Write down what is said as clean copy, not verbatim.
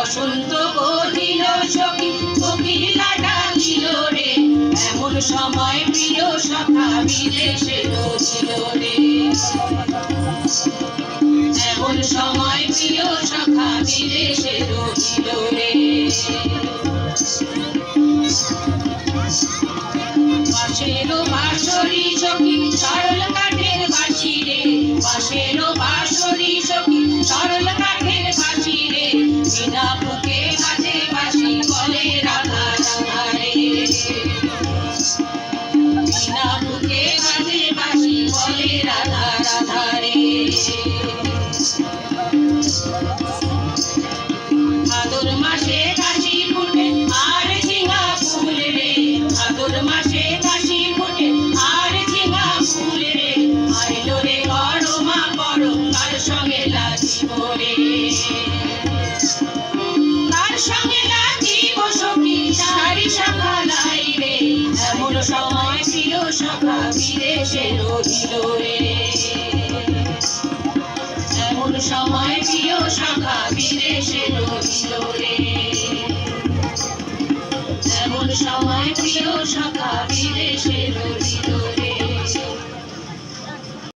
বসন্ত কহিল সখী কোকিলা ডাকিল রে, এমন সময় প্রিয় সখা বিদেশে রহিল রে, এমন সময় প্রিয় সখা বিদেশে রহিল রে। বাঁশেরও বাঁশরি সখী সরল কাঠের বাঁশি রে, বাঁশেরও বাঁশরি সখী সরল কাঠের বাঁশি রে, বিনা বুকে বাজে বাঁশি বলে রাধা রাধা রে, বিনা বুকে বাজে বাঁশি বলে রাধা রাধা রে। ভাদর মাসে কাশি ফুটে আর ঝিঙা ফুল রে, ভাদর মাসে কাশি ফুটে আর ঝিঙা ফুল রে, আইলো রে বড় মা বড় কার সঙ্গে লাগিব রে, কার সঙ্গে লাগিব সখী তারি সখা নাই রে, এমন সময় প্রিয় সখা বিদেশে রহিল রে, এমন সময় প্রিয় সখা বিদেশে রহিল রে, এমন সময় প্রিয় সখা বিদেশে রহিল।